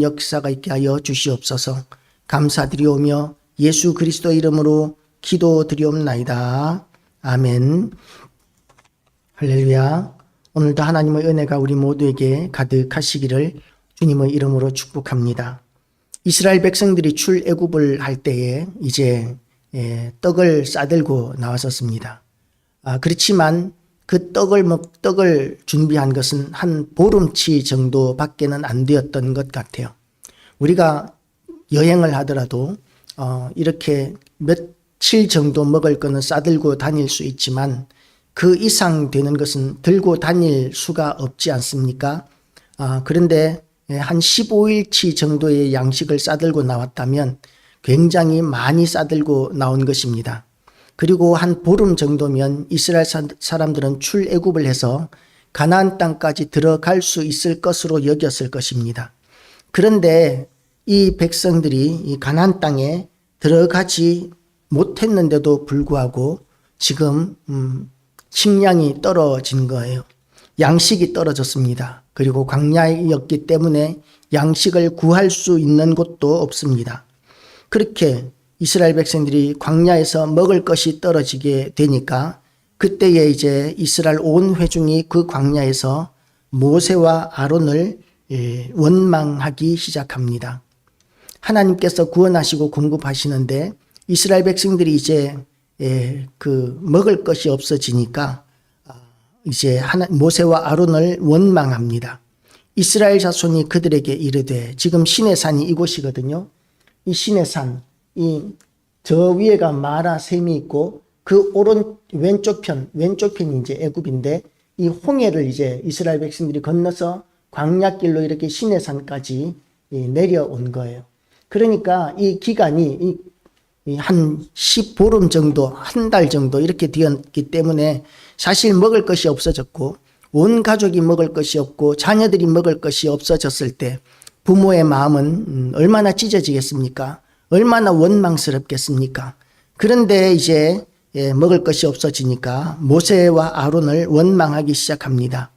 역사가 있게 하여 주시옵소서. 감사드리오며 예수 그리스도 이름으로 기도드리옵나이다. 아멘. 할렐루야. 오늘도 하나님의 은혜가 우리 모두에게 가득하시기를 주님의 이름으로 축복합니다. 이스라엘 백성들이 출애굽을 할 때에 이제 떡을 싸들고 나왔었습니다. 그렇지만 그 떡을 준비한 것은 한 보름치 정도밖에는 안 되었던 것 같아요. 우리가 여행을 하더라도 이렇게 며칠 정도 먹을 거는 싸들고 다닐 수 있지만 그 이상 되는 것은 들고 다닐 수가 없지 않습니까? 그런데 한 15일치 정도의 양식을 싸들고 나왔다면 굉장히 많이 싸들고 나온 것입니다. 그리고 한 보름 정도면 이스라엘 사람들은 출애굽을 해서 가나안 땅까지 들어갈 수 있을 것으로 여겼을 것입니다. 그런데 이 백성들이 이 가나안 땅에 들어가지 못했는데도 불구하고 지금 식량이 떨어진 거예요. 양식이 떨어졌습니다. 그리고 광야였기 때문에 양식을 구할 수 있는 곳도 없습니다. 그렇게 이스라엘 백성들이 광야에서 먹을 것이 떨어지게 되니까 그때에 이제 이스라엘 온 회중이 그 광야에서 모세와 아론을 원망하기 시작합니다. 하나님께서 구원하시고 공급하시는데 이스라엘 백성들이 이제 먹을 것이 없어지니까 이제 모세와 아론을 원망합니다. 이스라엘 자손이 그들에게 이르되, 지금 시내산이 이곳이거든요. 이 시내산, 저 위에가 마라 샘이 있고 그 왼쪽편이 이제 애굽인데 이 홍해를 이제 이스라엘 백성들이 건너서 광야길로 이렇게 시내산까지 내려온 거예요. 그러니까 이 기간이 한 10보름 정도, 한 달 정도 이렇게 되었기 때문에 사실 먹을 것이 없어졌고 온 가족이 먹을 것이 없고 자녀들이 먹을 것이 없어졌을 때 부모의 마음은 얼마나 찢어지겠습니까? 얼마나 원망스럽겠습니까? 그런데 이제 먹을 것이 없어지니까 모세와 아론을 원망하기 시작합니다.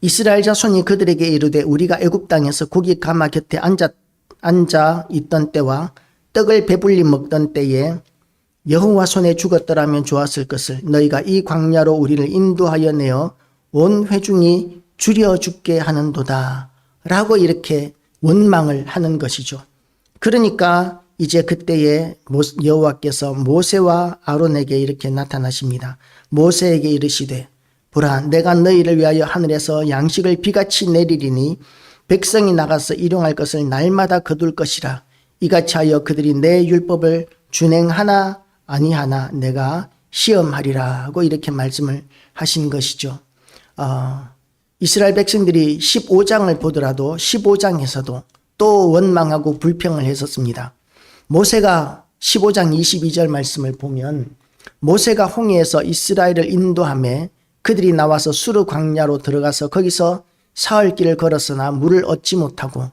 이스라엘 자손이 그들에게 이르되, 우리가 애굽 땅에서 고기 가마 곁에 앉아 있던 때와 떡을 배불리 먹던 때에 여호와 손에 죽었더라면 좋았을 것을 너희가 이 광야로 우리를 인도하여 내어 온 회중이 줄여 죽게 하는도다 라고 이렇게 원망을 하는 것이죠. 그러니까 이제 그때에 여호와께서 모세와 아론에게 이렇게 나타나십니다. 모세에게 이르시되, 보라, 내가 너희를 위하여 하늘에서 양식을 비같이 내리리니 백성이 나가서 일용할 것을 날마다 거둘 것이라. 이같이 하여 그들이 내 율법을 준행하나 아니하나 내가 시험하리라 하고 이렇게 말씀을 하신 것이죠. 이스라엘 백성들이 15장을 보더라도 15장에서도 또 원망하고 불평을 했었습니다. 모세가 15장 22절 말씀을 보면 모세가 홍해에서 이스라엘을 인도하며 그들이 나와서 수르 광야로 들어가서 거기서 사흘 길을 걸었으나 물을 얻지 못하고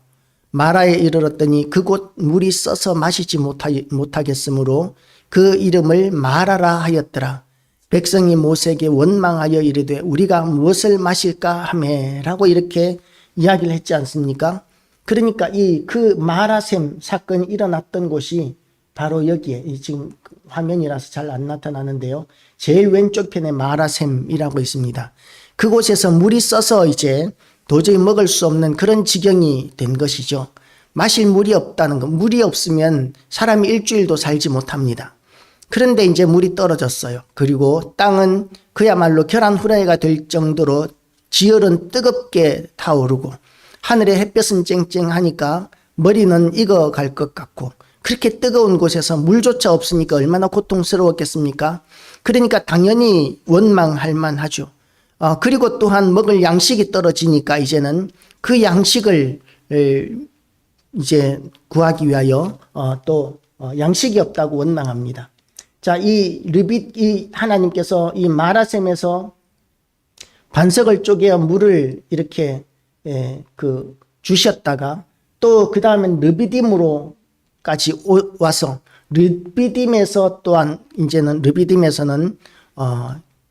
마라에 이르렀더니 그곳 물이 써서 마시지 못하겠으므로 그 이름을 마라라 하였더라. 백성이 모세에게 원망하여 이르되, 우리가 무엇을 마실까 하매라고 이렇게 이야기를 했지 않습니까? 그러니까 그 마라샘 사건이 일어났던 곳이 바로 여기에, 지금 화면이라서 잘 안 나타나는데요. 제일 왼쪽 편에 마라샘이라고 있습니다. 그곳에서 물이 써서 이제 도저히 먹을 수 없는 그런 지경이 된 것이죠. 마실 물이 없다는 것. 물이 없으면 사람이 일주일도 살지 못합니다. 그런데 이제 물이 떨어졌어요. 그리고 땅은 그야말로 결한 후라이가 될 정도로 지열은 뜨겁게 타오르고 하늘의 햇볕은 쨍쨍하니까 머리는 익어갈 것 같고, 그렇게 뜨거운 곳에서 물조차 없으니까 얼마나 고통스러웠겠습니까? 그러니까 당연히 원망할 만하죠. 그리고 또한 먹을 양식이 떨어지니까 이제는 그 양식을 이제 구하기 위하여 또 양식이 없다고 원망합니다. 자, 이 하나님께서 이 마라샘에서 반석을 쪼개어 물을 이렇게 주셨다가 또 그 다음엔 르비딤으로까지 와서 르비딤에서 또한 이제는 르비딤에서는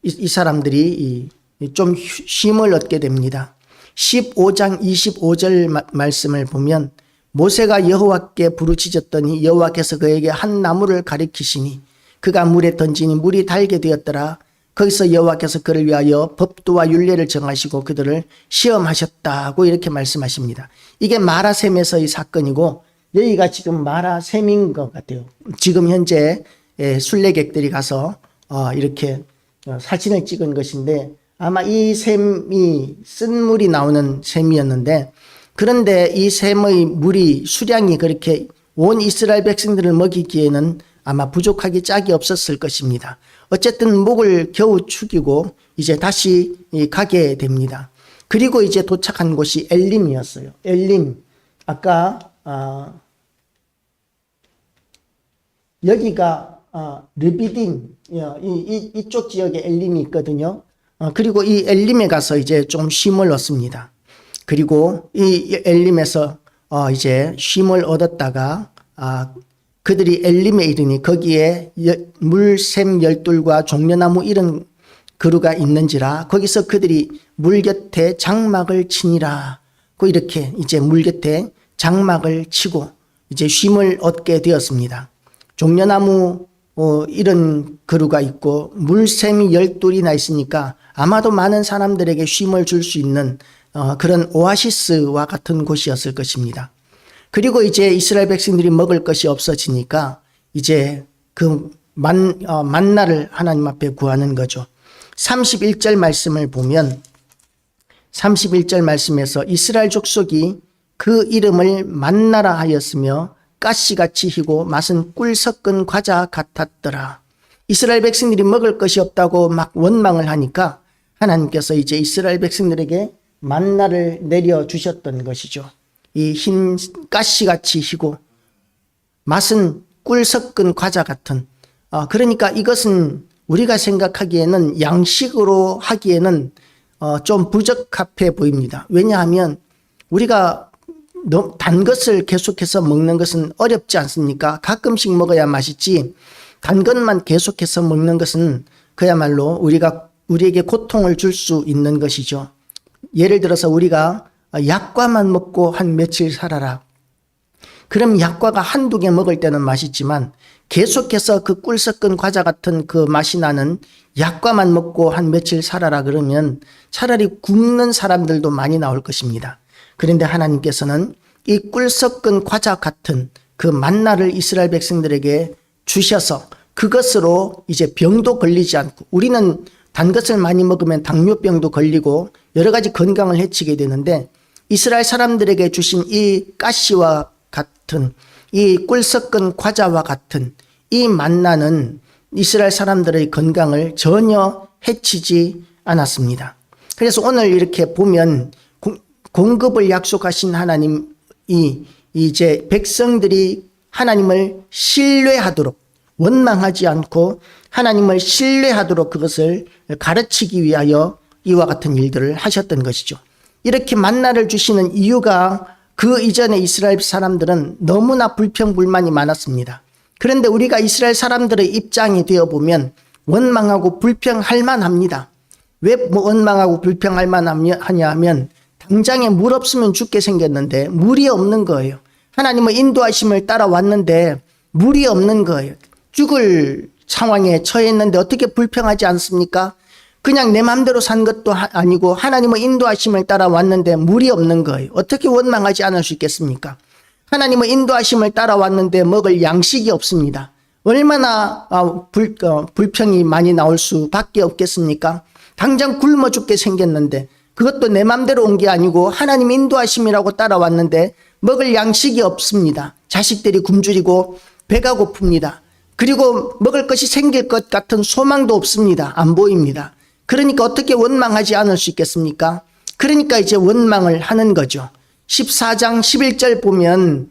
이 사람들이 좀 쉼을 얻게 됩니다. 15장 25절 말씀을 보면 모세가 여호와께 부르짖었더니 여호와께서 그에게 한 나무를 가리키시니 그가 물에 던지니 물이 달게 되었더라. 거기서 여호와께서 그를 위하여 법도와 율례를 정하시고 그들을 시험하셨다고 이렇게 말씀하십니다. 이게 마라샘에서의 사건이고 여기가 지금 마라샘인 것 같아요. 지금 현재 순례객들이 가서 이렇게 사진을 찍은 것인데 아마 이 샘이 쓴물이 나오는 샘이었는데, 그런데 이 샘의 물이 수량이 그렇게 온 이스라엘 백성들을 먹이기에는 아마 부족하기 짝이 없었을 것입니다. 어쨌든 목을 겨우 축이고 이제 다시 가게 됩니다. 그리고 이제 도착한 곳이 엘림이었어요. 엘림. 아까 여기가 르비딘 이쪽 지역에 엘림이 있거든요. 그리고 이 엘림에 가서 이제 좀 쉼을 얻습니다. 그리고 이 엘림에서 이제 쉼을 얻었다가 그들이 엘림에 이르니 거기에 물샘 열둘과 종려나무 이런 그루가 있는지라 거기서 그들이 물 곁에 장막을 치니라. 이렇게 이제 물 곁에 장막을 치고 이제 쉼을 얻게 되었습니다. 종려나무 이런 그루가 있고 물샘이 12이나 있으니까 아마도 많은 사람들에게 쉼을 줄 수 있는 그런 오아시스와 같은 곳이었을 것입니다. 그리고 이제 이스라엘 백성들이 먹을 것이 없어지니까 이제 그 만나를 하나님 앞에 구하는 거죠. 31절 말씀을 보면 31절 말씀에서 이스라엘 족속이 그 이름을 만나라 하였으며 가시같이 희고 맛은 꿀 섞은 과자 같았더라. 이스라엘 백성들이 먹을 것이 없다고 막 원망을 하니까 하나님께서 이제 이스라엘 백성들에게 만나를 내려주셨던 것이죠. 이 흰 가시같이 희고 맛은 꿀 섞은 과자 같은, 그러니까 이것은 우리가 생각하기에는 양식으로 하기에는 좀 부적합해 보입니다. 왜냐하면 우리가 단 것을 계속해서 먹는 것은 어렵지 않습니까? 가끔씩 먹어야 맛있지 단 것만 계속해서 먹는 것은 그야말로 우리에게 고통을 줄 수 있는 것이죠. 예를 들어서 우리가 약과만 먹고 한 며칠 살아라. 그럼 약과가 한두 개 먹을 때는 맛있지만 계속해서 그 꿀 섞은 과자 같은 그 맛이 나는 약과만 먹고 한 며칠 살아라 그러면 차라리 굶는 사람들도 많이 나올 것입니다. 그런데 하나님께서는 이 꿀 섞은 과자 같은 그 만나를 이스라엘 백성들에게 주셔서 그것으로 이제 병도 걸리지 않고, 우리는 단 것을 많이 먹으면 당뇨병도 걸리고 여러 가지 건강을 해치게 되는데 이스라엘 사람들에게 주신 이 가시와 같은 이 꿀 섞은 과자와 같은 이 만나는 이스라엘 사람들의 건강을 전혀 해치지 않았습니다. 그래서 오늘 이렇게 보면 공급을 약속하신 하나님이 이제 백성들이 하나님을 신뢰하도록, 원망하지 않고 하나님을 신뢰하도록 그것을 가르치기 위하여 이와 같은 일들을 하셨던 것이죠. 이렇게 만나를 주시는 이유가 그 이전에 이스라엘 사람들은 너무나 불평불만이 많았습니다. 그런데 우리가 이스라엘 사람들의 입장이 되어보면 원망하고 불평할 만합니다. 왜 원망하고 불평할 만하냐 하면 당장에 물 없으면 죽게 생겼는데 물이 없는 거예요. 하나님의 인도하심을 따라왔는데 물이 없는 거예요. 죽을 상황에 처해 있는데 어떻게 불평하지 않습니까? 그냥 내 마음대로 산 것도 아니고 하나님의 인도하심을 따라왔는데 물이 없는 거예요. 어떻게 원망하지 않을 수 있겠습니까? 하나님의 인도하심을 따라왔는데 먹을 양식이 없습니다. 얼마나 불평이 많이 나올 수밖에 없겠습니까? 당장 굶어 죽게 생겼는데 그것도 내 마음대로 온 게 아니고 하나님 인도하심이라고 따라왔는데 먹을 양식이 없습니다. 자식들이 굶주리고 배가 고픕니다. 그리고 먹을 것이 생길 것 같은 소망도 없습니다. 안 보입니다. 그러니까 어떻게 원망하지 않을 수 있겠습니까? 그러니까 이제 원망을 하는 거죠. 14장 11절 보면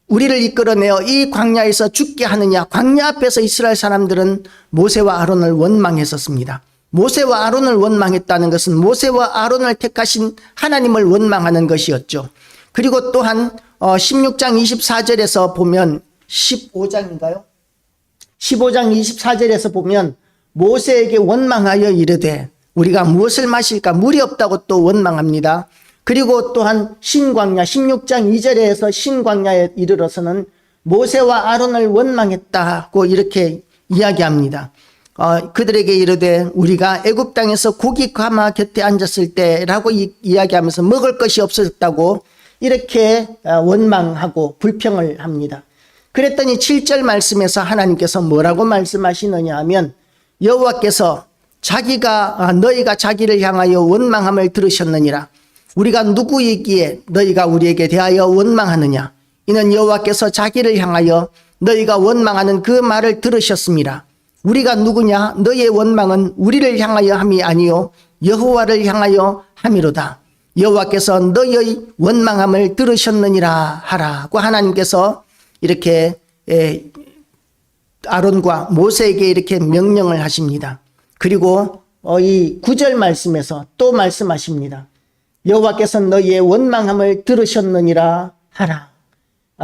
우리를 이끌어내어 이 광야에서 죽게 하느냐. 광야 앞에서 이스라엘 사람들은 모세와 아론을 원망했었습니다. 모세와 아론을 원망했다는 것은 모세와 아론을 택하신 하나님을 원망하는 것이었죠. 그리고 또한 16장 24절에서 보면 15장인가요? 15장 24절에서 보면 모세에게 원망하여 이르되 우리가 무엇을 마실까? 물이 없다고 또 원망합니다. 그리고 또한 신광야 16장 2절에서 신광야에 이르러서는 모세와 아론을 원망했다고 이렇게 이야기합니다. 그들에게 이르되 우리가 애굽 땅에서 고기 가마 곁에 앉았을 때라고 이야기하면서 먹을 것이 없어졌다고 이렇게 원망하고 불평을 합니다. 그랬더니 7절 말씀에서 하나님께서 뭐라고 말씀하시느냐 하면 여호와께서 너희가 자기를 향하여 원망함을 들으셨느니라. 우리가 누구이기에 너희가 우리에게 대하여 원망하느냐. 이는 여호와께서 자기를 향하여 너희가 원망하는 그 말을 들으셨습니다. 우리가 누구냐? 너희의 원망은 우리를 향하여 함이 아니요 여호와를 향하여 함이로다. 여호와께서 너희의 원망함을 들으셨느니라 하라고 하나님께서 이렇게 아론과 모세에게 이렇게 명령을 하십니다. 그리고 이 9절 말씀에서 또 말씀하십니다. 여호와께서 너희의 원망함을 들으셨느니라 하라.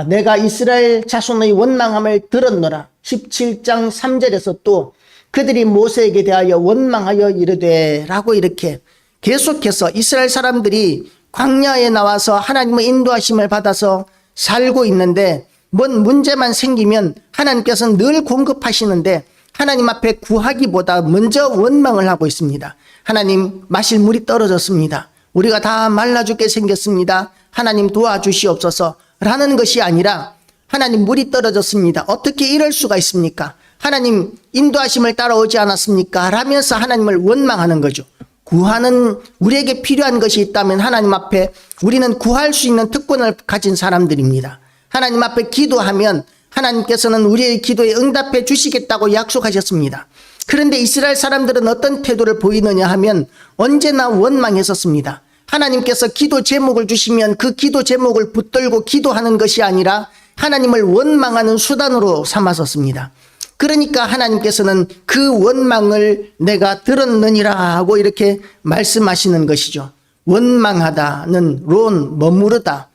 내가 이스라엘 자손의 원망함을 들었노라. 17장 3절에서 또 그들이 모세에게 대하여 원망하여 이르되 라고 이렇게 계속해서 이스라엘 사람들이 광야에 나와서 하나님의 인도하심을 받아서 살고 있는데 뭔 문제만 생기면 하나님께서는 늘 공급하시는데 하나님 앞에 구하기보다 먼저 원망을 하고 있습니다. 하나님, 마실 물이 떨어졌습니다. 우리가 다 말라 죽게 생겼습니다. 하나님 도와주시옵소서 라는 것이 아니라 하나님 물이 떨어졌습니다. 어떻게 이럴 수가 있습니까? 하나님 인도하심을 따라오지 않았습니까? 라면서 하나님을 원망하는 거죠. 구하는 우리에게 필요한 것이 있다면 하나님 앞에 우리는 구할 수 있는 특권을 가진 사람들입니다. 하나님 앞에 기도하면 하나님께서는 우리의 기도에 응답해 주시겠다고 약속하셨습니다. 그런데 이스라엘 사람들은 어떤 태도를 보이느냐 하면 언제나 원망했었습니다. 하나님께서 기도 제목을 주시면 그 기도 제목을 붙들고 기도하는 것이 아니라 하나님을 원망하는 수단으로 삼았었습니다. 그러니까 하나님께서는 그 원망을 내가 들었느니라 하고 이렇게 말씀하시는 것이죠. 원망하다는 머무르다.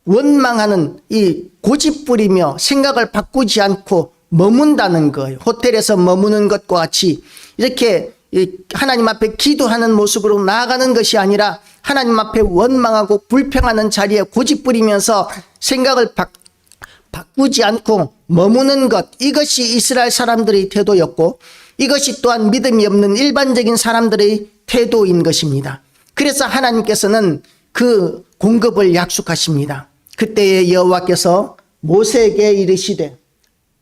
원망하는 이 고집부리며 생각을 바꾸지 않고 머문다는 거예요. 호텔에서 머무는 것과 같이 이렇게 하나님 앞에 기도하는 모습으로 나아가는 것이 아니라 하나님 앞에 원망하고 불평하는 자리에 고집부리면서 생각을 바꾸지 않고 머무는 것, 이것이 이스라엘 사람들의 태도였고 이것이 또한 믿음이 없는 일반적인 사람들의 태도인 것입니다. 그래서 하나님께서는 그 공급을 약속하십니다. 그때에 여호와께서 모세에게 이르시되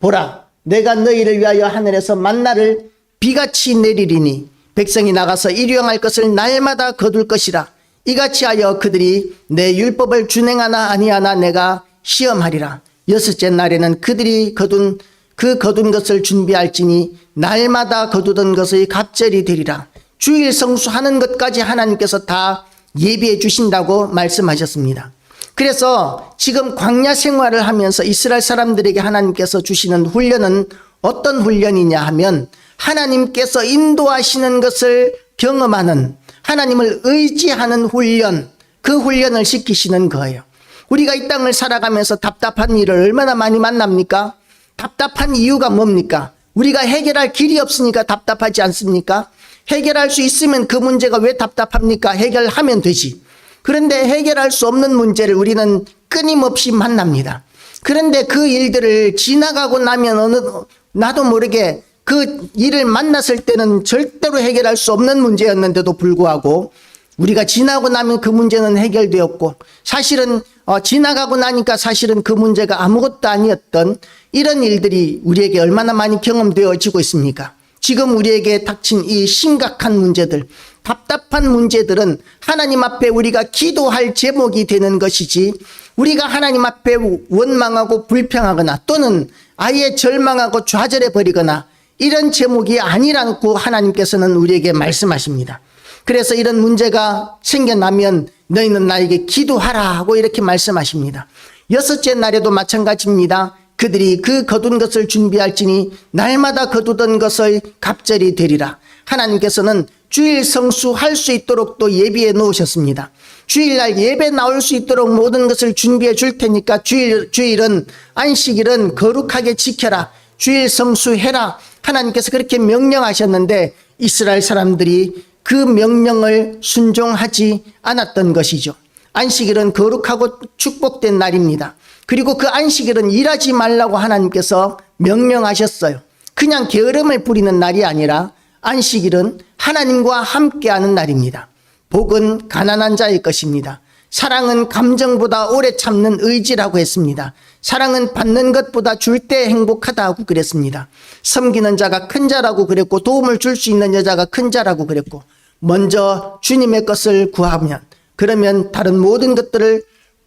보라, 내가 너희를 위하여 하늘에서 만나를 비같이 내리리니 백성이 나가서 일용할 것을 날마다 거둘 것이라. 이같이 하여 그들이 내 율법을 준행하나 아니하나 내가 시험하리라. 여섯째 날에는 그들이 거둔 것을 준비할지니 날마다 거두던 것의 갑절이 되리라. 주일 성수하는 것까지 하나님께서 다 예비해 주신다고 말씀하셨습니다. 그래서 지금 광야 생활을 하면서 이스라엘 사람들에게 하나님께서 주시는 훈련은 어떤 훈련이냐 하면 하나님께서 인도하시는 것을 경험하는, 하나님을 의지하는 훈련, 그 훈련을 시키시는 거예요. 우리가 이 땅을 살아가면서 답답한 일을 얼마나 많이 만납니까? 답답한 이유가 뭡니까? 우리가 해결할 길이 없으니까 답답하지 않습니까? 해결할 수 있으면 그 문제가 왜 답답합니까? 해결하면 되지. 그런데 해결할 수 없는 문제를 우리는 끊임없이 만납니다. 그런데 그 일들을 지나가고 나면 나도 모르게 그 일을 만났을 때는 절대로 해결할 수 없는 문제였는데도 불구하고 우리가 지나고 나면 그 문제는 해결되었고 사실은 지나가고 나니까 사실은 그 문제가 아무것도 아니었던 이런 일들이 우리에게 얼마나 많이 경험되어지고 있습니까? 지금 우리에게 닥친 이 심각한 문제들, 답답한 문제들은 하나님 앞에 우리가 기도할 제목이 되는 것이지 우리가 하나님 앞에 원망하고 불평하거나 또는 아예 절망하고 좌절해버리거나 이런 제목이 아니라고 하나님께서는 우리에게 말씀하십니다. 그래서 이런 문제가 생겨나면 너희는 나에게 기도하라 하고 이렇게 말씀하십니다. 여섯째 날에도 마찬가지입니다. 그들이 그 거둔 것을 준비할지니 날마다 거두던 것의 갑절이 되리라. 하나님께서는 주일 성수할 수 있도록 또 예비해 놓으셨습니다. 주일날 예배 나올 수 있도록 모든 것을 준비해 줄 테니까 주일은 안식일은 거룩하게 지켜라. 주일 성수해라. 하나님께서 그렇게 명령하셨는데 이스라엘 사람들이 그 명령을 순종하지 않았던 것이죠. 안식일은 거룩하고 축복된 날입니다. 그리고 그 안식일은 일하지 말라고 하나님께서 명령하셨어요. 그냥 게으름을 부리는 날이 아니라 안식일은 하나님과 함께하는 날입니다. 복은 가난한 자의 것입니다. 사랑은 감정보다 오래 참는 의지라고 했습니다. 사랑은 받는 것보다 줄 때 행복하다고 그랬습니다. 섬기는 자가 큰 자라고 그랬고, 도움을 줄 수 있는 여자가 큰 자라고 그랬고, 먼저 주님의 것을 구하면, 그러면 다른 모든 것들을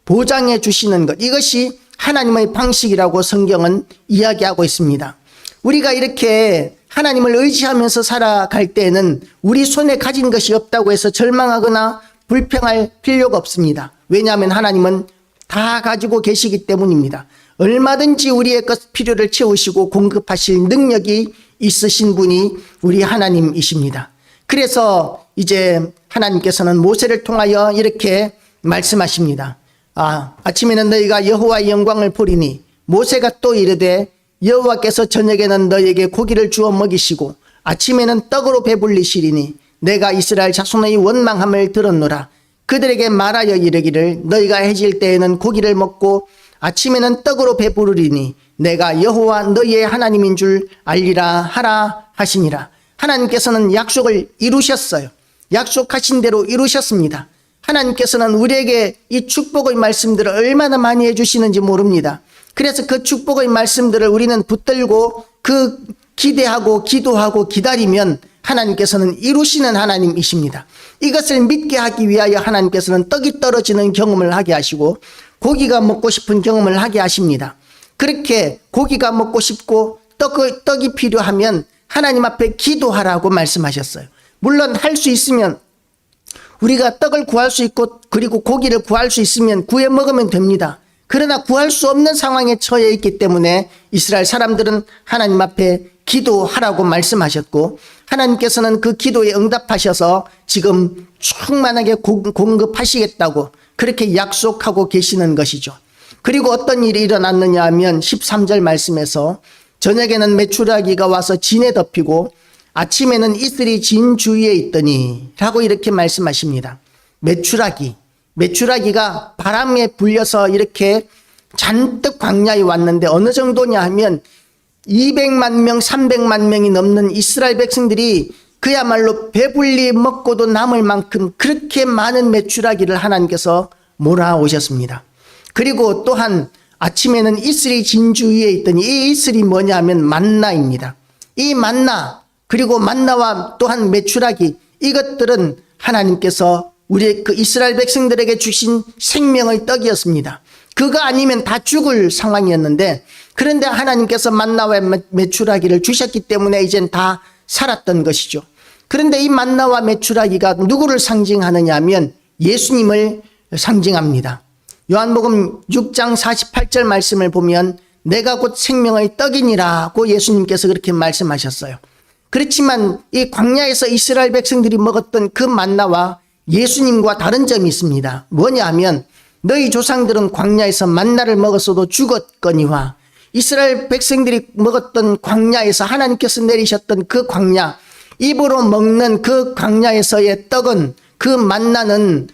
보장해 주시는 것, 이것이 하나님의 방식이라고 성경은 이야기하고 있습니다. 우리가 이렇게 하나님을 의지하면서 살아갈 때에는 우리 손에 가진 것이 없다고 해서 절망하거나 불평할 필요가 없습니다. 왜냐하면 하나님은 다 가지고 계시기 때문입니다. 얼마든지 우리의 필요를 채우시고 공급하실 능력이 있으신 분이 우리 하나님이십니다. 그래서 이제 하나님께서는 모세를 통하여 이렇게 말씀하십니다. 아침에는 너희가 여호와의 영광을 보리니, 모세가 또 이르되 여호와께서 저녁에는 너희에게 고기를 주어 먹이시고 아침에는 떡으로 배불리시리니 내가 이스라엘 자손의 원망함을 들었노라. 그들에게 말하여 이르기를 너희가 해질 때에는 고기를 먹고 아침에는 떡으로 배부르리니 내가 여호와 너희의 하나님인 줄 알리라 하라 하시니라. 하나님께서는 약속을 이루셨어요. 약속하신 대로 이루셨습니다. 하나님께서는 우리에게 이 축복의 말씀들을 얼마나 많이 해주시는지 모릅니다. 그래서 그 축복의 말씀들을 우리는 붙들고 그 기대하고 기도하고 기다리면 하나님께서는 이루시는 하나님이십니다. 이것을 믿게 하기 위하여 하나님께서는 떡이 떨어지는 경험을 하게 하시고 고기가 먹고 싶은 경험을 하게 하십니다. 그렇게 고기가 먹고 싶고 떡이 필요하면 하나님 앞에 기도하라고 말씀하셨어요. 물론 할 수 있으면 우리가 떡을 구할 수 있고 그리고 고기를 구할 수 있으면 구해 먹으면 됩니다. 그러나 구할 수 없는 상황에 처해 있기 때문에 이스라엘 사람들은 하나님 앞에 기도하라고 말씀하셨고, 하나님께서는 그 기도에 응답하셔서 지금 충만하게 공급하시겠다고 그렇게 약속하고 계시는 것이죠. 그리고 어떤 일이 일어났느냐 하면 13절 말씀에서 저녁에는 메추라기가 와서 진에 덮이고 아침에는 이슬이 진 주위에 있더니 라고 이렇게 말씀하십니다. 메추라기가 바람에 불려서 이렇게 잔뜩 광야에 왔는데 어느 정도냐 하면 200만 명, 300만 명이 넘는 이스라엘 백성들이 그야말로 배불리 먹고도 남을 만큼 그렇게 많은 메추라기를 하나님께서 몰아오셨습니다. 그리고 또한 아침에는 이슬이 진주 위에 있더니 이 이슬이 뭐냐 하면 만나입니다. 이 만나, 그리고 만나와 또한 메추라기, 이것들은 하나님께서 우리 그 이스라엘 백성들에게 주신 생명의 떡이었습니다. 그거 아니면 다 죽을 상황이었는데, 그런데 하나님께서 만나와 메추라기를 주셨기 때문에 이젠 다 살았던 것이죠. 그런데 이 만나와 메추라기가 누구를 상징하느냐 하면 예수님을 상징합니다. 요한복음 6장 48절 말씀을 보면 내가 곧 생명의 떡이니라고 예수님께서 그렇게 말씀하셨어요. 그렇지만 이 광야에서 이스라엘 백성들이 먹었던 그 만나와 예수님과 다른 점이 있습니다. 뭐냐 하면 너희 조상들은 광야에서 만나를 먹었어도 죽었거니와, 이스라엘 백성들이 먹었던 광야에서 하나님께서 내리셨던 그 광야, 입으로 먹는 그 광야에서의 떡은, 그 만나는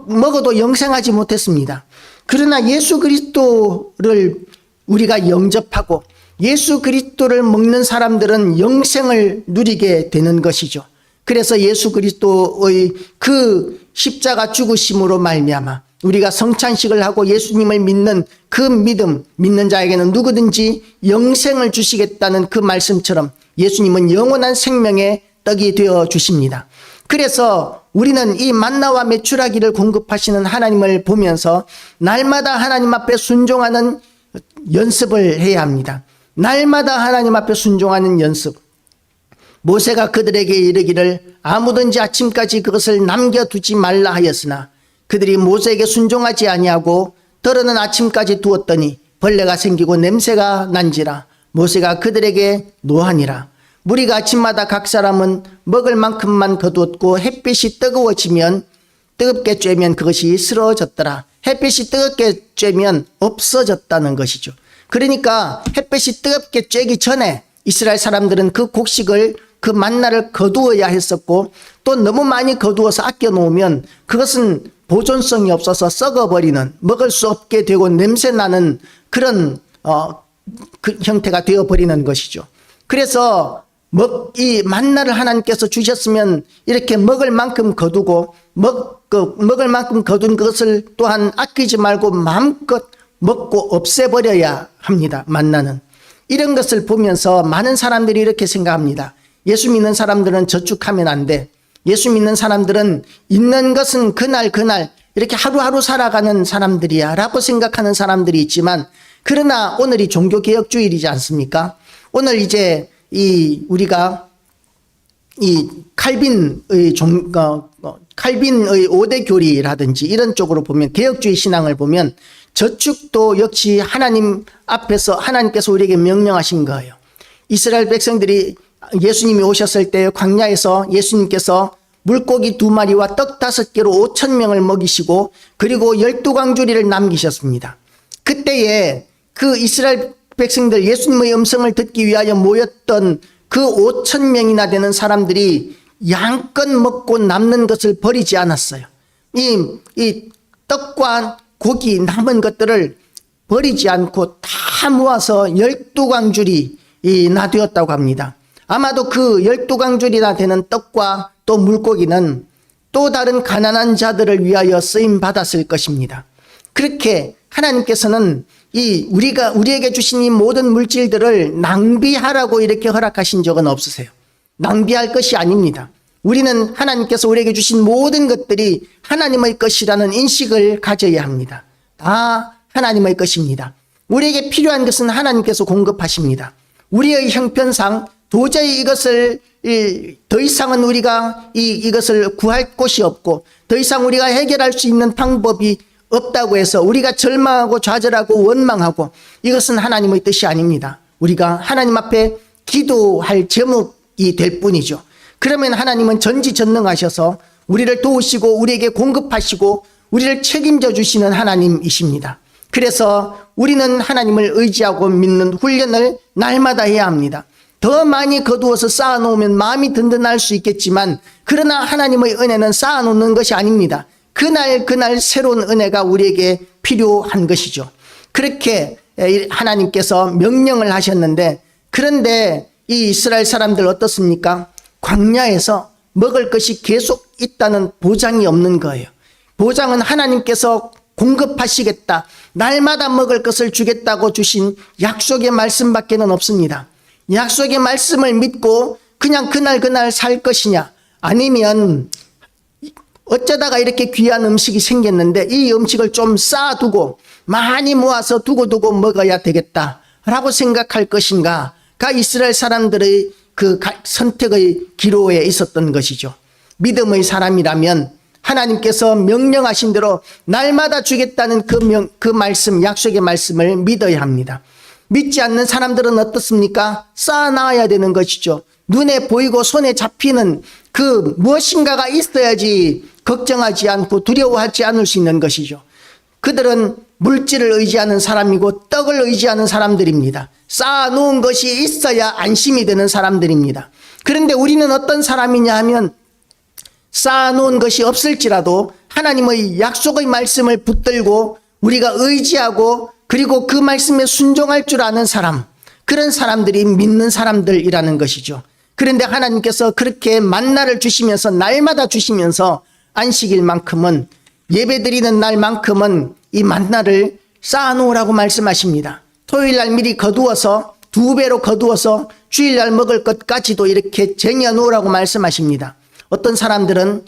먹어도 영생하지 못했습니다. 그러나 예수 그리스도를 우리가 영접하고 예수 그리스도를 먹는 사람들은 영생을 누리게 되는 것이죠. 그래서 예수 그리스도의 그 십자가 죽으심으로 말미암아 우리가 성찬식을 하고 예수님을 믿는 그 믿는 자에게는 누구든지 영생을 주시겠다는 그 말씀처럼 예수님은 영원한 생명의 떡이 되어 주십니다. 그래서 우리는 이 만나와 메추라기를 공급하시는 하나님을 보면서 날마다 하나님 앞에 순종하는 연습을 해야 합니다. 날마다 하나님 앞에 순종하는 연습. 모세가 그들에게 이르기를 아무든지 아침까지 그것을 남겨두지 말라 하였으나 그들이 모세에게 순종하지 아니하고 더러는 아침까지 두었더니 벌레가 생기고 냄새가 난지라 모세가 그들에게 노하니라. 무리가 아침마다 각 사람은 먹을 만큼만 거두었고 햇빛이 뜨겁게 쬐면 그것이 쓰러졌더라. 햇빛이 뜨겁게 쬐면 없어졌다는 것이죠. 그러니까 햇빛이 뜨겁게 쬐기 전에 이스라엘 사람들은 그 곡식을 그 만나를 거두어야 했었고 또 너무 많이 거두어서 아껴 놓으면 그것은 보존성이 없어서 썩어버리는 먹을 수 없게 되고 냄새나는 그런 그 형태가 되어버리는 것이죠. 그래서 이 만나를 하나님께서 주셨으면 이렇게 먹을 만큼 거두고 먹을 만큼 거둔 것을 또한 아끼지 말고 마음껏 먹고 없애버려야 합니다. 만나는. 이런 것을 보면서 많은 사람들이 이렇게 생각합니다. 예수 믿는 사람들은 저축하면 안 돼. 예수 믿는 사람들은 있는 것은 그날 이렇게 하루하루 살아가는 사람들이야 라고 생각하는 사람들이 있지만, 그러나 오늘이 종교개혁주일이지 않습니까? 오늘 이제 우리가 칼빈의 5대 교리라든지 이런 쪽으로 보면, 개혁주의 신앙을 보면 저축도 역시 하나님 앞에서 하나님께서 우리에게 명령하신 거예요. 이스라엘 백성들이 예수님이 오셨을 때 광야에서 예수님께서 물고기 2마리와 떡 5개로 5,000명을 먹이시고 그리고 12광주리를 남기셨습니다. 그때에 그 이스라엘 백성들 예수님의 음성을 듣기 위하여 모였던 그 5,000명이나 되는 사람들이 양껏 먹고 남는 것을 버리지 않았어요. 이 떡과 고기 남은 것들을 버리지 않고 다 모아서 12광주리 나되었다고 합니다. 아마도 그 12광주리나 되는 떡과 또 물고기는 또 다른 가난한 자들을 위하여 쓰임 받았을 것입니다. 그렇게 하나님께서는 우리에게 주신 이 모든 물질들을 낭비하라고 이렇게 허락하신 적은 없으세요. 낭비할 것이 아닙니다. 우리는 하나님께서 우리에게 주신 모든 것들이 하나님의 것이라는 인식을 가져야 합니다. 다 하나님의 것입니다. 우리에게 필요한 것은 하나님께서 공급하십니다. 우리의 형편상 도저히 이것을 더 이상은 우리가 이것을 구할 곳이 없고 더 이상 우리가 해결할 수 있는 방법이 없다고 해서 우리가 절망하고 좌절하고 원망하고, 이것은 하나님의 뜻이 아닙니다. 우리가 하나님 앞에 기도할 제목이 될 뿐이죠. 그러면 하나님은 전지전능하셔서 우리를 도우시고 우리에게 공급하시고 우리를 책임져 주시는 하나님이십니다. 그래서 우리는 하나님을 의지하고 믿는 훈련을 날마다 해야 합니다. 더 많이 거두어서 쌓아놓으면 마음이 든든할 수 있겠지만, 그러나 하나님의 은혜는 쌓아놓는 것이 아닙니다. 그날 새로운 은혜가 우리에게 필요한 것이죠. 그렇게 하나님께서 명령을 하셨는데, 그런데 이 이스라엘 사람들 어떻습니까? 광야에서 먹을 것이 계속 있다는 보장이 없는 거예요. 보장은 하나님께서 공급하시겠다, 날마다 먹을 것을 주겠다고 주신 약속의 말씀밖에는 없습니다. 약속의 말씀을 믿고 그냥 그날 살 것이냐, 아니면 어쩌다가 이렇게 귀한 음식이 생겼는데 이 음식을 좀 쌓아두고 많이 모아서 두고 먹어야 되겠다라고 생각할 것인가가 이스라엘 사람들의 그 선택의 기로에 있었던 것이죠. 믿음의 사람이라면 하나님께서 명령하신 대로 날마다 주겠다는 그 말씀, 약속의 말씀을 믿어야 합니다. 믿지 않는 사람들은 어떻습니까? 쌓아놔야 되는 것이죠. 눈에 보이고 손에 잡히는 그 무엇인가가 있어야지 걱정하지 않고 두려워하지 않을 수 있는 것이죠. 그들은 물질을 의지하는 사람이고 떡을 의지하는 사람들입니다. 쌓아놓은 것이 있어야 안심이 되는 사람들입니다. 그런데 우리는 어떤 사람이냐 하면, 쌓아놓은 것이 없을지라도 하나님의 약속의 말씀을 붙들고 우리가 의지하고 그리고 그 말씀에 순종할 줄 아는 사람, 그런 사람들이 믿는 사람들이라는 것이죠. 그런데 하나님께서 그렇게 만나를 주시면서 날마다 주시면서 안식일만큼은, 예배드리는 날만큼은 이 만나를 쌓아놓으라고 말씀하십니다. 토요일날 미리 거두어서 2배로 거두어서 주일날 먹을 것까지도 이렇게 쟁여놓으라고 말씀하십니다. 어떤 사람들은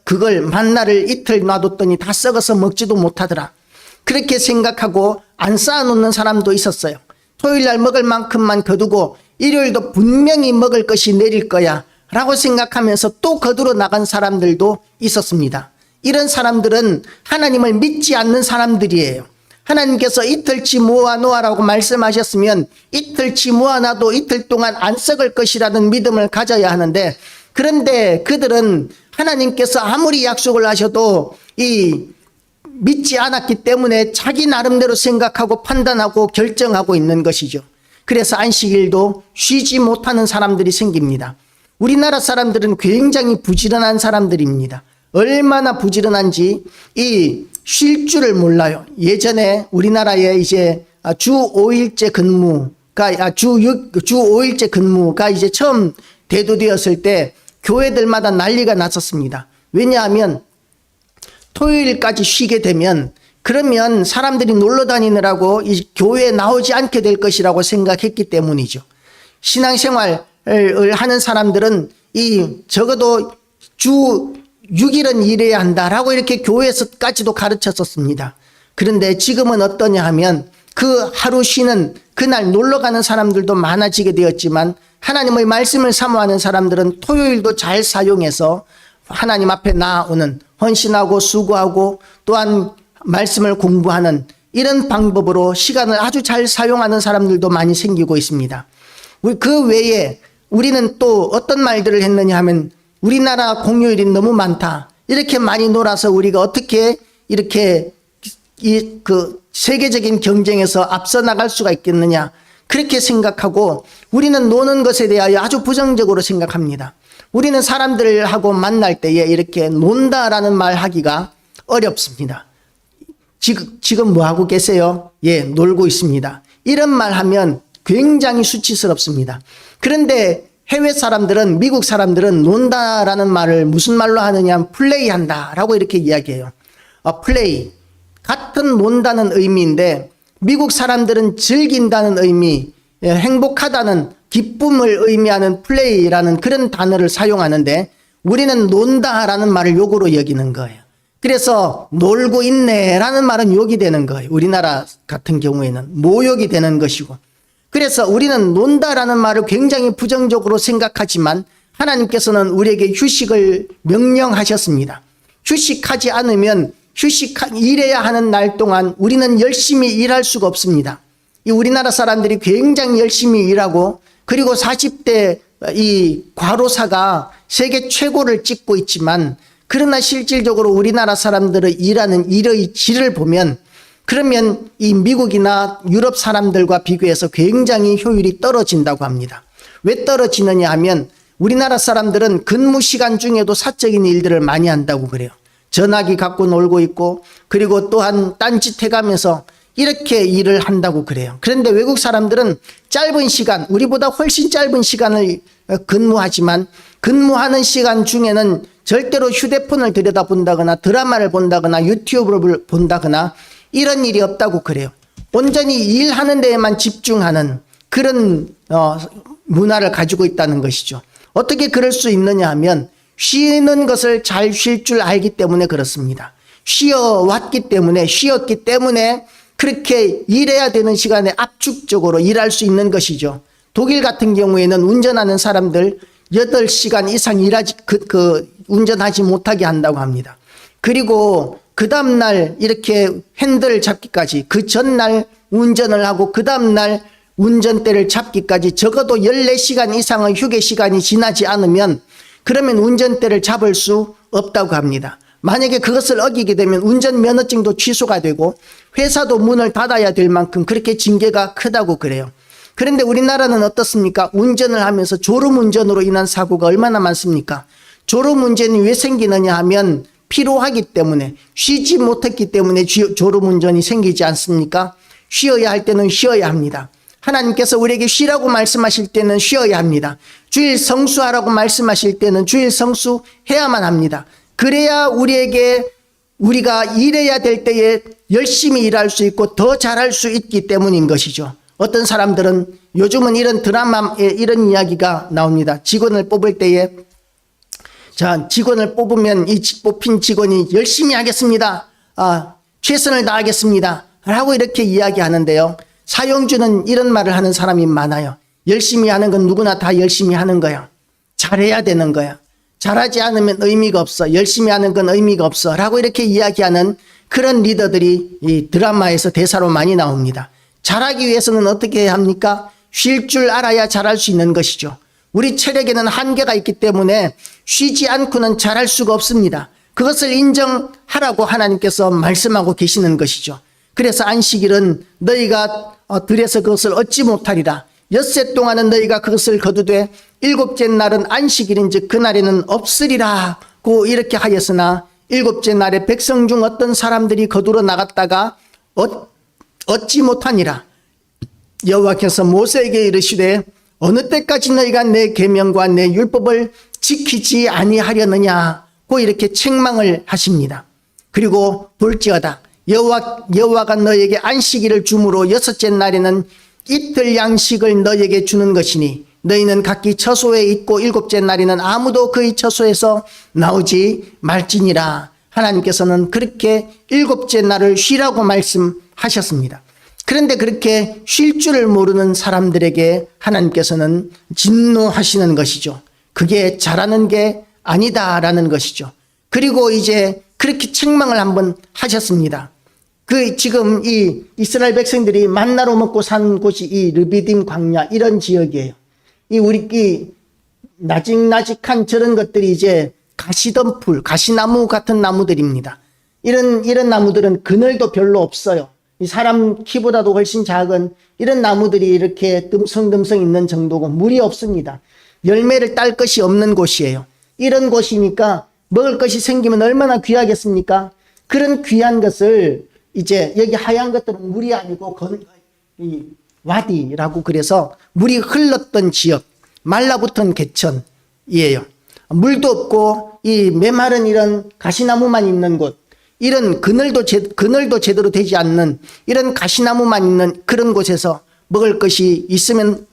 그걸 만나를 이틀 놔뒀더니 다 썩어서 먹지도 못하더라, 그렇게 생각하고 안 쌓아놓는 사람도 있었어요. 토요일날 먹을 만큼만 거두고 일요일도 분명히 먹을 것이 내릴 거야 라고 생각하면서 또 거두러 나간 사람들도 있었습니다. 이런 사람들은 하나님을 믿지 않는 사람들이에요. 하나님께서 이틀치 모아놓으라고 말씀하셨으면 이틀치 모아놔도 이틀 동안 안 썩을 것이라는 믿음을 가져야 하는데, 그런데 그들은 하나님께서 아무리 약속을 하셔도 믿지 않았기 때문에 자기 나름대로 생각하고 판단하고 결정하고 있는 것이죠. 그래서 안식일도 쉬지 못하는 사람들이 생깁니다. 우리나라 사람들은 굉장히 부지런한 사람들입니다. 얼마나 부지런한지 이 쉴 줄을 몰라요. 예전에 우리나라에 이제 주 5일제 근무가 주 5일제 근무가 이제 처음 대두되었을 때 교회들마다 난리가 났었습니다. 왜냐하면 토요일까지 쉬게 되면 그러면 사람들이 놀러 다니느라고 이 교회에 나오지 않게 될 것이라고 생각했기 때문이죠. 신앙생활을 하는 사람들은 적어도 주 6일은 일해야 한다라고 이렇게 교회에서까지도 가르쳤었습니다. 그런데 지금은 어떠냐 하면 그 하루 쉬는 그날 놀러 가는 사람들도 많아지게 되었지만 하나님의 말씀을 사모하는 사람들은 토요일도 잘 사용해서 하나님 앞에 나아오는, 헌신하고 수고하고 또한 말씀을 공부하는 이런 방법으로 시간을 아주 잘 사용하는 사람들도 많이 생기고 있습니다. 그 외에 우리는 또 어떤 말들을 했느냐 하면 우리나라 공휴일이 너무 많다. 이렇게 많이 놀아서 우리가 어떻게 이렇게 세계적인 경쟁에서 앞서 나갈 수가 있겠느냐. 그렇게 생각하고 우리는 노는 것에 대하여 아주 부정적으로 생각합니다. 우리는 사람들하고 만날 때에 이렇게 논다라는 말 하기가 어렵습니다. 지금 뭐 하고 계세요? 예, 놀고 있습니다. 이런 말 하면 굉장히 수치스럽습니다. 그런데 해외 사람들은, 미국 사람들은 논다라는 말을 무슨 말로 하느냐, 플레이한다 라고 이렇게 이야기해요. 플레이. 같은 논다는 의미인데 미국 사람들은 즐긴다는 의미, 행복하다는 기쁨을 의미하는 플레이라는 그런 단어를 사용하는데 우리는 논다라는 말을 욕으로 여기는 거예요. 그래서 놀고 있네라는 말은 욕이 되는 거예요. 우리나라 같은 경우에는 모욕이 되는 것이고. 그래서 우리는 논다라는 말을 굉장히 부정적으로 생각하지만 하나님께서는 우리에게 휴식을 명령하셨습니다. 휴식하지 않으면 일해야 하는 날 동안 우리는 열심히 일할 수가 없습니다. 이 우리나라 사람들이 굉장히 열심히 일하고 그리고 40대 이 과로사가 세계 최고를 찍고 있지만 그러나 실질적으로 우리나라 사람들의 일하는 일의 질을 보면 그러면 이 미국이나 유럽 사람들과 비교해서 굉장히 효율이 떨어진다고 합니다. 왜 떨어지느냐 하면 우리나라 사람들은 근무 시간 중에도 사적인 일들을 많이 한다고 그래요. 전화기 갖고 놀고 있고 그리고 또한 딴짓 해가면서 이렇게 일을 한다고 그래요. 그런데 외국 사람들은 짧은 시간, 우리보다 훨씬 짧은 시간을 근무하지만 근무하는 시간 중에는 절대로 휴대폰을 들여다본다거나 드라마를 본다거나 유튜브를 본다거나 이런 일이 없다고 그래요. 온전히 일하는 데에만 집중하는 그런 문화를 가지고 있다는 것이죠. 어떻게 그럴 수 있느냐 하면 쉬는 것을 잘 쉴 줄 알기 때문에 그렇습니다. 쉬었기 때문에 그렇게 일해야 되는 시간에 압축적으로 일할 수 있는 것이죠. 독일 같은 경우에는 운전하는 사람들 8시간 이상 운전하지 못하게 한다고 합니다. 그리고 그 다음날 이렇게 핸들 잡기까지, 그 전날 운전을 하고 그 다음날 운전대를 잡기까지 적어도 14시간 이상의 휴게 시간이 지나지 않으면 그러면 운전대를 잡을 수 없다고 합니다. 만약에 그것을 어기게 되면 운전면허증도 취소가 되고 회사도 문을 닫아야 될 만큼 그렇게 징계가 크다고 그래요. 그런데 우리나라는 어떻습니까? 운전을 하면서 졸음운전으로 인한 사고가 얼마나 많습니까? 졸음운전이 왜 생기느냐 하면 피로하기 때문에, 쉬지 못했기 때문에 졸음운전이 생기지 않습니까? 쉬어야 할 때는 쉬어야 합니다. 하나님께서 우리에게 쉬라고 말씀하실 때는 쉬어야 합니다. 주일 성수하라고 말씀하실 때는 주일 성수해야만 합니다. 그래야 우리가 일해야 될 때에 열심히 일할 수 있고 더 잘할 수 있기 때문인 것이죠. 어떤 사람들은 요즘은 이런 드라마에 이런 이야기가 나옵니다. 직원을 뽑을 때에 직원을 뽑으면 이 뽑힌 직원이 열심히 하겠습니다. 최선을 다하겠습니다. 라고 이렇게 이야기하는데요. 사용주는 이런 말을 하는 사람이 많아요. 열심히 하는 건 누구나 다 열심히 하는 거야. 잘해야 되는 거야. 잘하지 않으면 의미가 없어. 열심히 하는 건 의미가 없어. 라고 이렇게 이야기하는 그런 리더들이 이 드라마에서 대사로 많이 나옵니다. 잘하기 위해서는 어떻게 해야 합니까? 쉴 줄 알아야 잘할 수 있는 것이죠. 우리 체력에는 한계가 있기 때문에 쉬지 않고는 잘할 수가 없습니다. 그것을 인정하라고 하나님께서 말씀하고 계시는 것이죠. 그래서 안식일은 너희가 들에서 그것을 얻지 못하리라. 엿새 동안은 너희가 그것을 거두되 일곱째 날은 안식일인즉 그날에는 없으리라고 이렇게 하였으나 일곱째 날에 백성 중 어떤 사람들이 거두러 나갔다가 얻지 못하니라. 여호와께서 모세에게 이르시되 어느 때까지 너희가 내 계명과 내 율법을 지키지 아니하려느냐고 이렇게 책망을 하십니다. 그리고 볼지어다 여호와가 너에게 안식일을 주므로 여섯째 날에는 이틀 양식을 너에게 주는 것이니 너희는 각기 처소에 있고 일곱째 날에는 아무도 그의 처소에서 나오지 말지니라. 하나님께서는 그렇게 일곱째 날을 쉬라고 말씀하셨습니다. 그런데 그렇게 쉴 줄을 모르는 사람들에게 하나님께서는 진노하시는 것이죠. 그게 잘하는 게 아니다라는 것이죠. 그리고 이제 그렇게 책망을 한번 하셨습니다. 지금 이 이스라엘 백성들이 만나로 먹고 산 곳이 이 르비딤 광야 이런 지역이에요. 이 나직나직한 저런 것들이 이제 가시덤불, 가시나무 같은 나무들입니다. 이런 나무들은 그늘도 별로 없어요. 이 사람 키보다도 훨씬 작은 이런 나무들이 이렇게 듬성듬성 있는 정도고 물이 없습니다. 열매를 딸 것이 없는 곳이에요. 이런 곳이니까 먹을 것이 생기면 얼마나 귀하겠습니까? 그런 귀한 것을 이제 여기 하얀 것들은 물이 아니고 이 와디라고 그래서 물이 흘렀던 지역, 말라붙은 개천이에요. 물도 없고 이 메마른 이런 가시나무만 있는 곳, 이런 그늘도 제대로 되지 않는 이런 가시나무만 있는 그런 곳에서 먹을 것이 있으면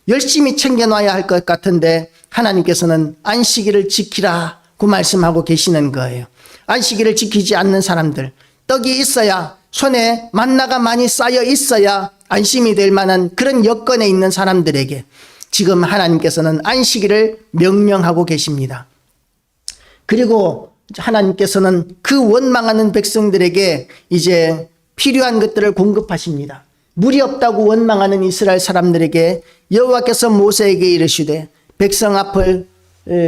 열심히 챙겨놔야 할 것 같은데 하나님께서는 안식일을 지키라고 말씀하고 계시는 거예요. 안식일을 지키지 않는 사람들, 떡이 있어야 손에 만나가 많이 쌓여 있어야 안심이 될 만한 그런 여건에 있는 사람들에게 지금 하나님께서는 안식일을 명령하고 계십니다. 그리고 하나님께서는 그 원망하는 백성들에게 이제 필요한 것들을 공급하십니다. 물이 없다고 원망하는 이스라엘 사람들에게 여호와께서 모세에게 이르시되 백성 앞을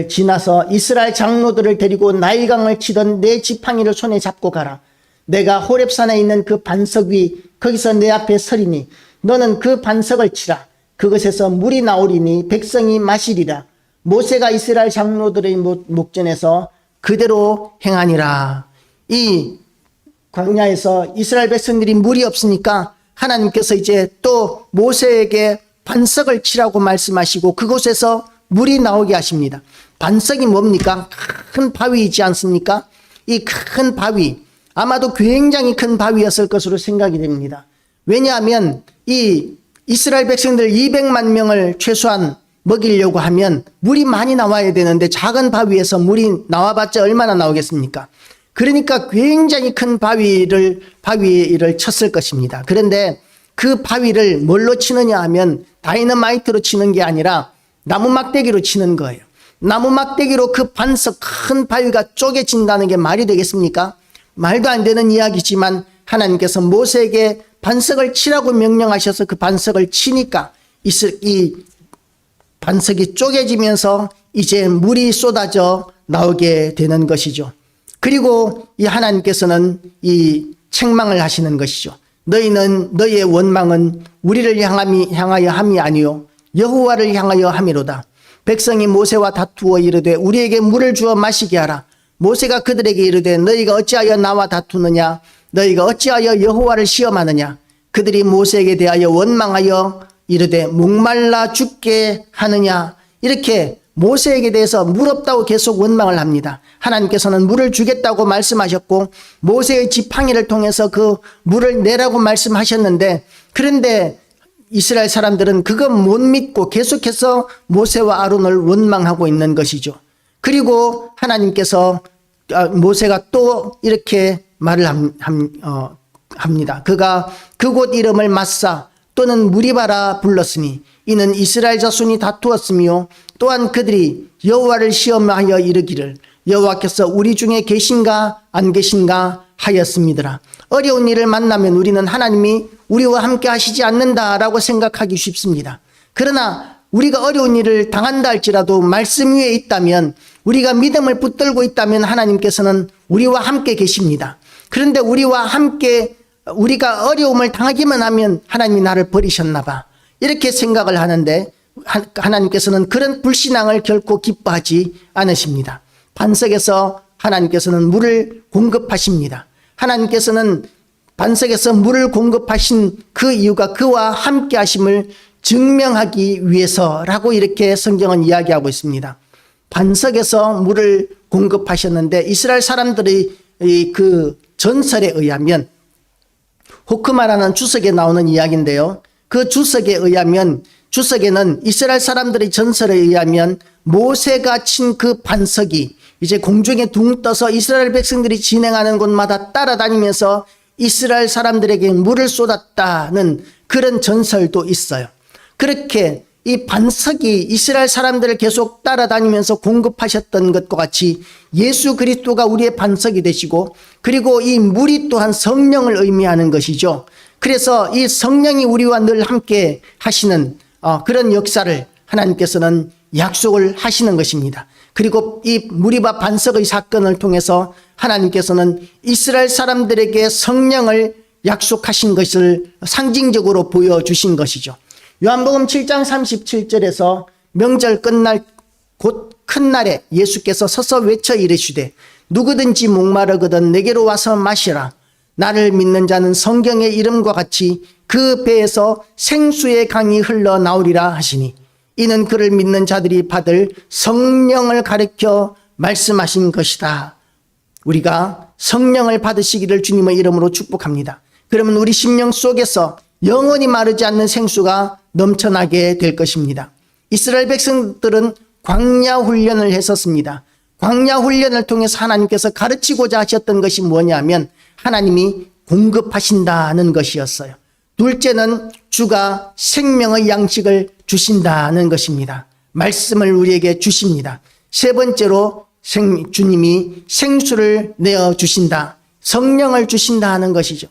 지나서 이스라엘 장로들을 데리고 나일강을 치던 내 지팡이를 손에 잡고 가라. 내가 호렙산에 있는 그 반석 위 거기서 내 앞에 서리니 너는 그 반석을 치라. 그것에서 물이 나오리니 백성이 마시리라. 모세가 이스라엘 장로들의 목전에서 그대로 행하니라. 이 광야에서 이스라엘 백성들이 물이 없으니까 하나님께서 이제 또 모세에게 반석을 치라고 말씀하시고 그곳에서 물이 나오게 하십니다. 반석이 뭡니까? 큰 바위이지 않습니까? 이 큰 바위, 아마도 굉장히 큰 바위였을 것으로 생각이 됩니다. 왜냐하면 이 이스라엘 백성들 200만 명을 최소한 먹이려고 하면 물이 많이 나와야 되는데 작은 바위에서 물이 나와봤자 얼마나 나오겠습니까? 그러니까 굉장히 큰 바위를 쳤을 것입니다. 그런데 그 바위를 뭘로 치느냐 하면 다이너마이트로 치는 게 아니라 나무 막대기로 치는 거예요. 나무 막대기로 그 반석 큰 바위가 쪼개진다는 게 말이 되겠습니까? 말도 안 되는 이야기지만 하나님께서 모세에게 반석을 치라고 명령하셔서 그 반석을 치니까 이 반석이 쪼개지면서 이제 물이 쏟아져 나오게 되는 것이죠. 그리고 이 하나님께서는 이 책망을 하시는 것이죠. 너희의 원망은 우리를 향하여 함이 아니요 여호와를 향하여 함이로다. 백성이 모세와 다투어 이르되 우리에게 물을 주어 마시게 하라. 모세가 그들에게 이르되 너희가 어찌하여 나와 다투느냐? 너희가 어찌하여 여호와를 시험하느냐? 그들이 모세에게 대하여 원망하여 이르되 목말라 죽게 하느냐? 이렇게 모세에게 대해서 물 없다고 계속 원망을 합니다. 하나님께서는 물을 주겠다고 말씀하셨고 모세의 지팡이를 통해서 그 물을 내라고 말씀하셨는데 그런데 이스라엘 사람들은 그거 못 믿고 계속해서 모세와 아론을 원망하고 있는 것이죠. 그리고 하나님께서 모세가 또 이렇게 말을 합니다. 그가 그곳 이름을 마사 또는 무리바라 불렀으니 이는 이스라엘 자손이 다투었으며 또한 그들이 여호와를 시험하여 이르기를 여호와께서 우리 중에 계신가 안 계신가 하였음이더라. 어려운 일을 만나면 우리는 하나님이 우리와 함께 하시지 않는다라고 생각하기 쉽습니다. 그러나 우리가 어려운 일을 당한다 할지라도 말씀 위에 있다면 우리가 믿음을 붙들고 있다면 하나님께서는 우리와 함께 계십니다. 그런데 우리가 어려움을 당하기만 하면 하나님이 나를 버리셨나 봐. 이렇게 생각을 하는데 하나님께서는 그런 불신앙을 결코 기뻐하지 않으십니다. 반석에서 하나님께서는 물을 공급하십니다. 하나님께서는 반석에서 물을 공급하신 그 이유가 그와 함께 하심을 증명하기 위해서라고 이렇게 성경은 이야기하고 있습니다. 반석에서 물을 공급하셨는데 이스라엘 사람들의 그 전설에 의하면, 호크마라는 주석에 나오는 이야기인데요. 그 주석에 의하면, 주석에는 이스라엘 사람들의 전설에 의하면 모세가 친 그 반석이 이제 공중에 둥 떠서 이스라엘 백성들이 진행하는 곳마다 따라다니면서 이스라엘 사람들에게 물을 쏟았다는 그런 전설도 있어요. 그렇게 이 반석이 이스라엘 사람들을 계속 따라다니면서 공급하셨던 것과 같이 예수 그리스도가 우리의 반석이 되시고, 그리고 이 물이 또한 성령을 의미하는 것이죠. 그래서 이 성령이 우리와 늘 함께 하시는 그런 역사를 하나님께서는 약속을 하시는 것입니다. 그리고 이 무리바 반석의 사건을 통해서 하나님께서는 이스라엘 사람들에게 성령을 약속하신 것을 상징적으로 보여주신 것이죠. 요한복음 7장 37절에서 명절 끝날 곧 큰 날에 예수께서 서서 외쳐 이르시되 누구든지 목마르거든 내게로 와서 마시라. 나를 믿는 자는 성경의 이름과 같이 그 배에서 생수의 강이 흘러나오리라 하시니, 이는 그를 믿는 자들이 받을 성령을 가르쳐 말씀하신 것이다. 우리가 성령을 받으시기를 주님의 이름으로 축복합니다. 그러면 우리 심령 속에서 영원히 마르지 않는 생수가 넘쳐나게 될 것입니다. 이스라엘 백성들은 광야 훈련을 했었습니다. 광야 훈련을 통해서 하나님께서 가르치고자 하셨던 것이 뭐냐면 하나님이 공급하신다는 것이었어요. 둘째는 주가 생명의 양식을 주신다는 것입니다. 말씀을 우리에게 주십니다. 세 번째로 주님이 생수를 내어주신다, 성령을 주신다 하는 것이죠.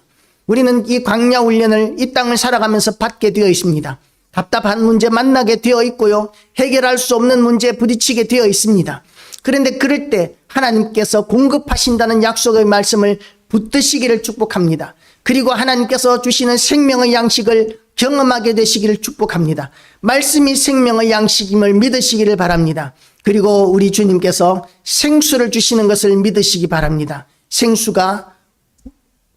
우리는 이 광야 훈련을 이 땅을 살아가면서 받게 되어 있습니다. 답답한 문제 만나게 되어 있고요. 해결할 수 없는 문제에 부딪히게 되어 있습니다. 그런데 그럴 때 하나님께서 공급하신다는 약속의 말씀을 붙드시기를 축복합니다. 그리고 하나님께서 주시는 생명의 양식을 경험하게 되시기를 축복합니다. 말씀이 생명의 양식임을 믿으시기를 바랍니다. 그리고 우리 주님께서 생수를 주시는 것을 믿으시기 바랍니다. 생수가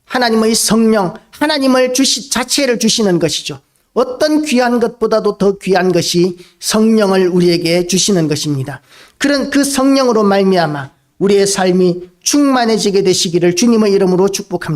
하나님의 성령, 하나님을 자체를 주시는 것이죠. 어떤 귀한 것보다도 더 귀한 것이 성령을 우리에게 주시는 것입니다. 그런 그 성령으로 말미암아 우리의 삶이 충만해지게 되시기를 주님의 이름으로 축복합니다.